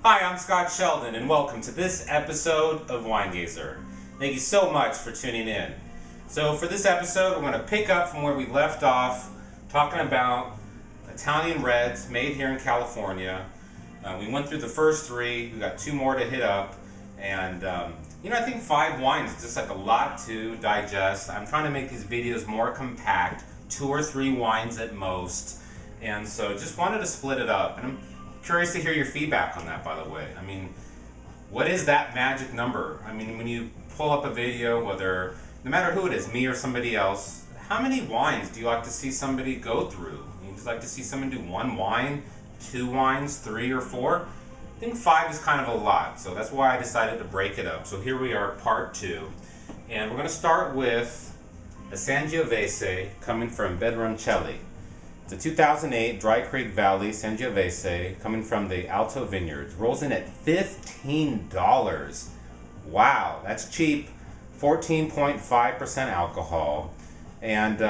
Hi, I'm Scott Sheldon, and welcome to this episode of Winegazer. Thank you so much for tuning in. So for this episode, we're going to pick up from where we left off, talking about Italian reds made here in California. We went through the first three, we got two more to hit up, and I think 5 wines is just like a lot to digest. I'm trying to make these videos more compact, 2 or 3 wines at most, and so just wanted to split it up. And I'm curious to hear your feedback on that, by the way. I mean, what is that magic number? I mean, when you pull up a video, whether, no matter who it is, me or somebody else, how many wines do you like to see somebody go through? You just like to see someone do 1 wine, 2 wines, 3 or 4? I think 5 is kind of a lot, so that's why I decided to break it up. So here we are, part 2, and we're going to start with a Sangiovese coming from Pedroncelli. It's a 2008 Dry Creek Valley Sangiovese coming from the Alto Vineyards. Rolls in at $15. Wow, that's cheap. 14.5% alcohol, and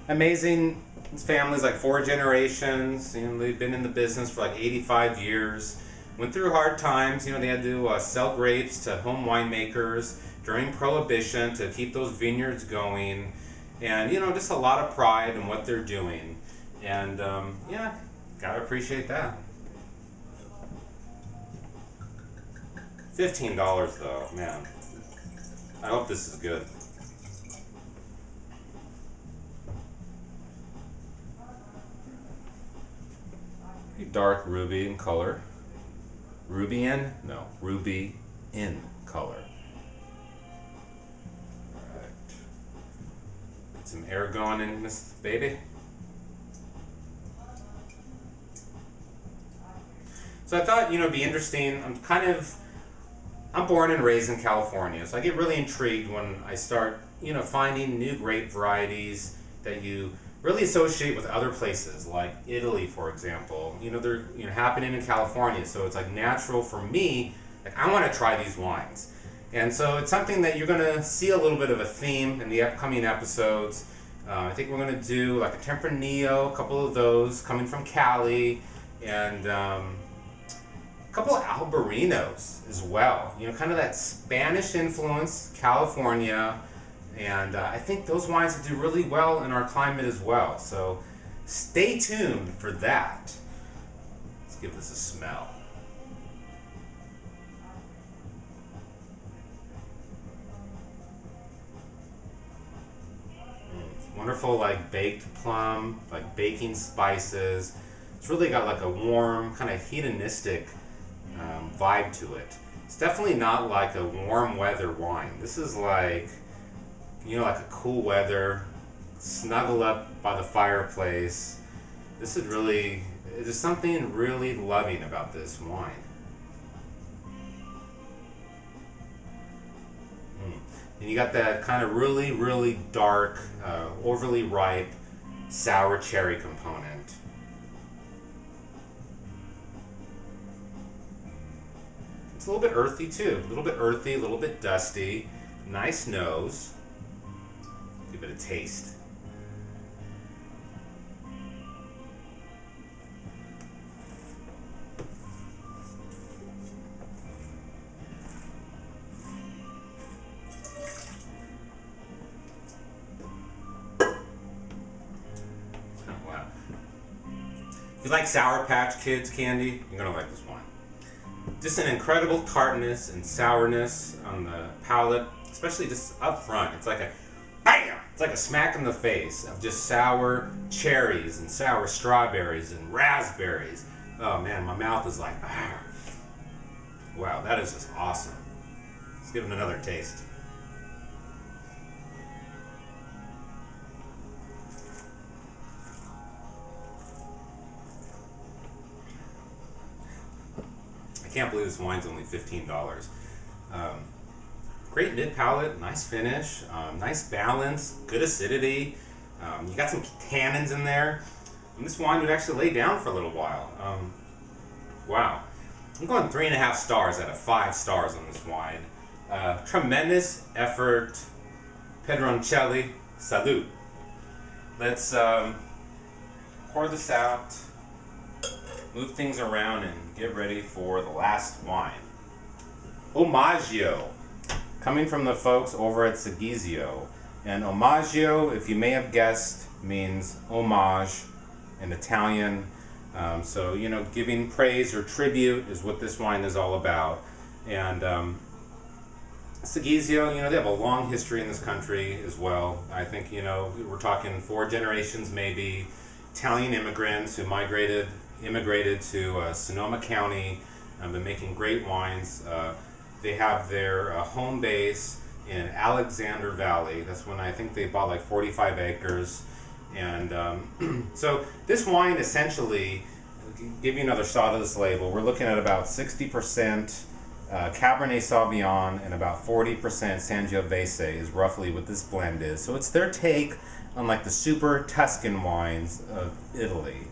amazing. This family's like 4 generations. They've been in the business for like 85 years. Went through hard times. They had to sell grapes to home winemakers during Prohibition to keep those vineyards going, and just a lot of pride in what they're doing. And gotta appreciate that. $15 though, man. I hope this is good. Pretty dark ruby in color. Ruby in? No, ruby in color. Alright. Get some air going in this baby. So I thought, it'd be interesting. I'm born and raised in California, so I get really intrigued when I start, finding new grape varieties that you really associate with other places, like Italy, for example. They're happening in California, so it's like natural for me. Like, I want to try these wines, and so it's something that you're going to see a little bit of a theme in the upcoming episodes. I think we're going to do like a Tempranillo, a couple of those coming from Cali, and a couple of Albarinos as well. Kind of that Spanish influence, California. And I think those wines will do really well in our climate as well. So stay tuned for that. Let's give this a smell. Wonderful, like baked plum, like baking spices. It's really got like a warm, kind of hedonistic vibe to it. It's definitely not like a warm weather wine. This is like, like a cool weather, snuggle up by the fireplace. This is really, there's something really loving about this wine. And you got that kind of really, really dark, overly ripe, sour cherry component. It's a little bit earthy too, a little bit earthy, a little bit dusty. Nice nose. Give it a taste. Oh, wow. If you like Sour Patch Kids candy, you're gonna like this wine. Just an incredible tartness and sourness on the palate, especially just up front. It's like a bam! It's like a smack in the face of just sour cherries and sour strawberries and raspberries. Oh man, my mouth is like, ah. Wow, that is just awesome. Let's give it another taste. I can't believe this wine's only $15. Great mid-palate, nice finish, nice balance, good acidity. You got some tannins in there. And this wine would actually lay down for a little while. Wow. I'm going 3.5 stars out of 5 stars on this wine. Tremendous effort. Pedroncelli, salute. Let's pour this out. move things around and get ready for the last wine. Omaggio, coming from the folks over at Seghesio. And omaggio, if you may have guessed, means homage in Italian. So, you know, giving praise or tribute is what this wine is all about. And Seghesio, you know, they have a long history in this country as well. I think, you know, we're talking 4 generations maybe. Italian immigrants who immigrated to Sonoma County, been making great wines. They have their home base in Alexander Valley. That's when I think they bought like 45 acres. And so this wine essentially, give you another shot of this label, we're looking at about 60% Cabernet Sauvignon and about 40% Sangiovese is roughly what this blend is. So it's their take on like the super Tuscan wines of Italy.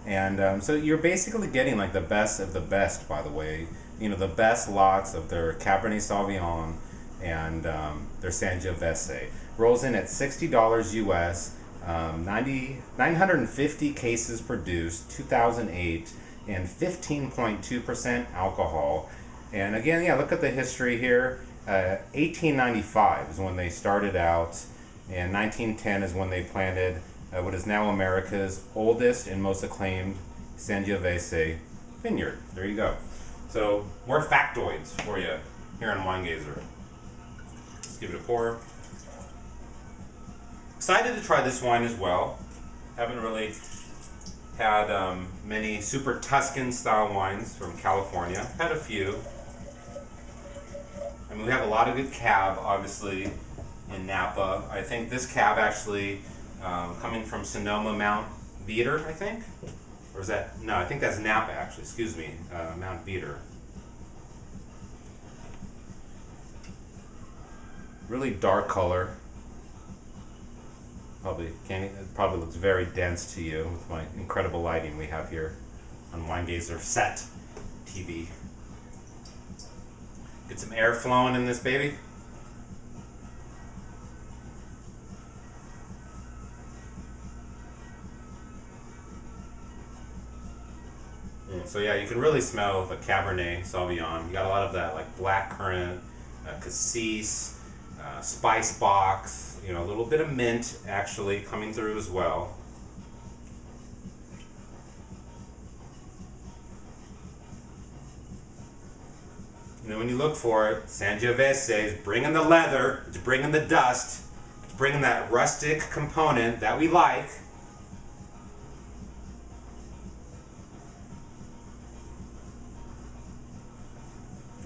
And so you're basically getting like the best of the best, by the way. You know, the best lots of their Cabernet Sauvignon and their Sangiovese. Rolls in at $60 US, 950 cases produced, 2008, and 15.2% alcohol. And again, yeah, look at the history here. 1895 is when they started out, and 1910 is when they planted what is now America's oldest and most acclaimed Sangiovese vineyard. There you go. So, more factoids for you here on Winegazer. Let's give it a pour. Excited to try this wine as well. Haven't really had many super Tuscan style wines from California. Had a few. I mean, we have a lot of good cab, obviously, in Napa. I think this cab actually coming from Sonoma Mount Veeder, I think? Or is that, no, I think that's Napa actually, excuse me, Mount Veeder. Really dark color. It probably looks very dense to you with my incredible lighting we have here on Winegazer Set TV. Get some air flowing in this baby. So yeah, you can really smell the Cabernet Sauvignon. You got a lot of that like blackcurrant, cassis, spice box, you know, a little bit of mint actually coming through as well. And then when you look for it, Sangiovese is bringing the leather, it's bringing the dust, it's bringing that rustic component that we like.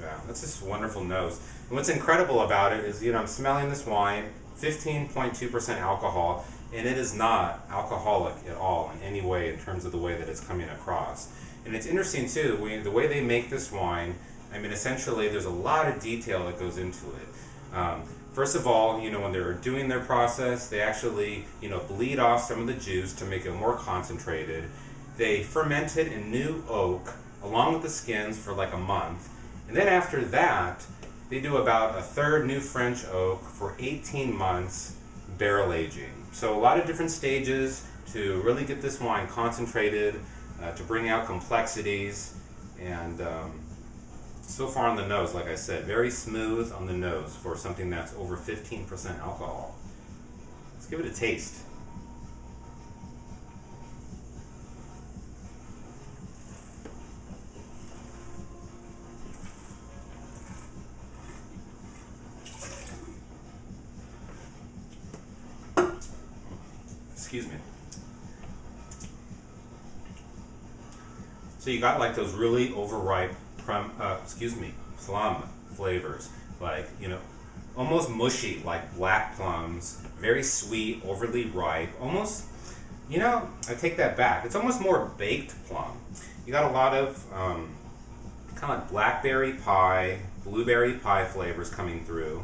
Wow, that's just a wonderful nose. And what's incredible about it is, you know, I'm smelling this wine, 15.2% alcohol, and it is not alcoholic at all in any way in terms of the way that it's coming across. And it's interesting too, the way they make this wine, I mean, essentially there's a lot of detail that goes into it. First of all, you know, when they're doing their process, they actually, you know, bleed off some of the juice to make it more concentrated. They ferment it in new oak along with the skins for like a month. And then after that, they do about a third new French oak for 18 months barrel aging. So a lot of different stages to really get this wine concentrated, to bring out complexities, and so far on the nose, like I said, very smooth on the nose for something that's over 15% alcohol. Let's give it a taste. Excuse me. So you got like those really overripe plum flavors, like, you know, almost mushy, like black plums, very sweet, overly ripe, almost, you know, I take that back. It's almost more baked plum. You got a lot of kind of like blackberry pie, blueberry pie flavors coming through.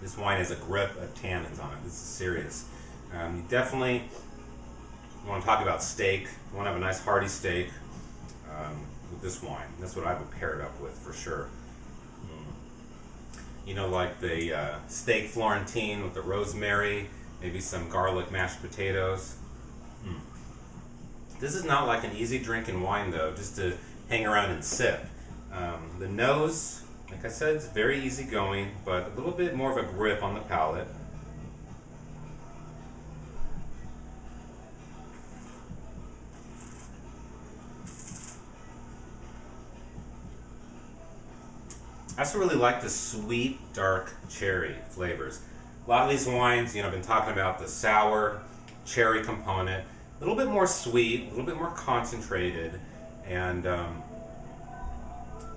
This wine has a grip of tannins on it. This is serious. You definitely want to talk about steak. You want to have a nice hearty steak with this wine. That's what I would pair it up with for sure. You know, like the steak Florentine with the rosemary, maybe some garlic mashed potatoes. This is not like an easy drinking wine though, just to hang around and sip. The nose, like I said, it's very easygoing, but a little bit more of a grip on the palate. I also really like the sweet, dark cherry flavors. A lot of these wines, I've been talking about the sour cherry component, a little bit more sweet, a little bit more concentrated, and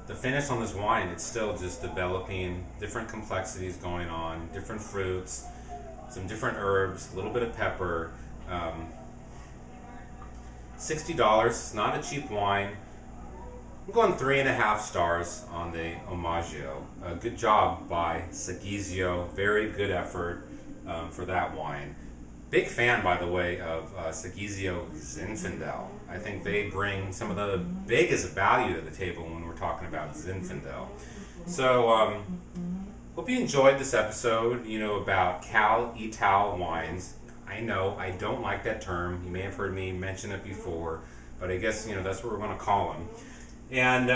the finish on this wine, it's still just developing different complexities going on, different fruits, some different herbs, a little bit of pepper. $60, it's not a cheap wine. I'm going 3.5 stars on the Omaggio. Good job by Seghesio. Very good effort for that wine. Big fan, by the way, of Seghesio Zinfandel. I think they bring some of the biggest value to the table when we're talking about Zinfandel. So, hope you enjoyed this episode, about Cal-Ital wines. I know I don't like that term. You may have heard me mention it before, but I guess, that's what we're going to call them. And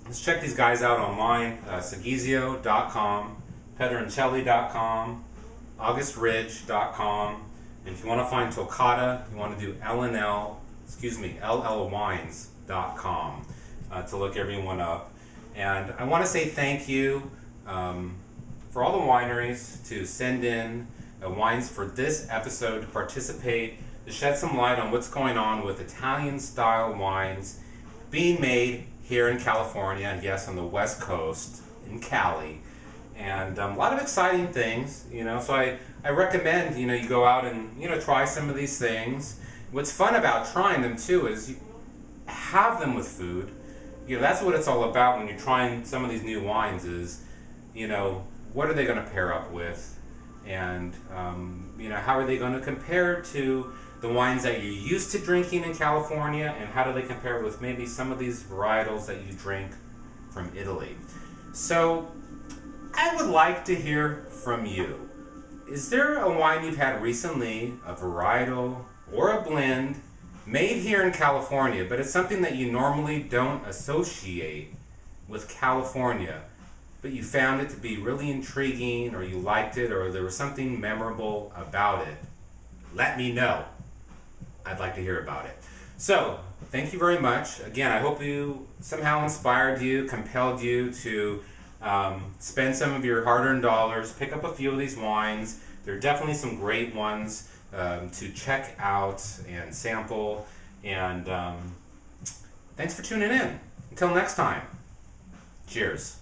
let's check these guys out online, Seghesio.com, Pedroncelli.com, AugustRidge.com, and if you want to find Toccata, you want to do LLwines.com to look everyone up. And I want to say thank you for all the wineries to send in wines for this episode to participate, to shed some light on what's going on with Italian-style wines being made here in California, yes, on the West Coast, in Cali, and a lot of exciting things, so I recommend, you go out and, try some of these things. What's fun about trying them, too, is you have them with food. That's what it's all about when you're trying some of these new wines is, what are they going to pair up with, and, how are they going to compare to the wines that you're used to drinking in California, and how do they compare with maybe some of these varietals that you drink from Italy. So I would like to hear from you. Is there a wine you've had recently, a varietal or a blend, made here in California, but it's something that you normally don't associate with California, but you found it to be really intriguing, or you liked it, or there was something memorable about it? Let me know. I'd like to hear about it. So, thank you very much. Again, I hope you somehow inspired you, compelled you to spend some of your hard-earned dollars, pick up a few of these wines. There are definitely some great ones to check out and sample. And thanks for tuning in. Until next time, cheers.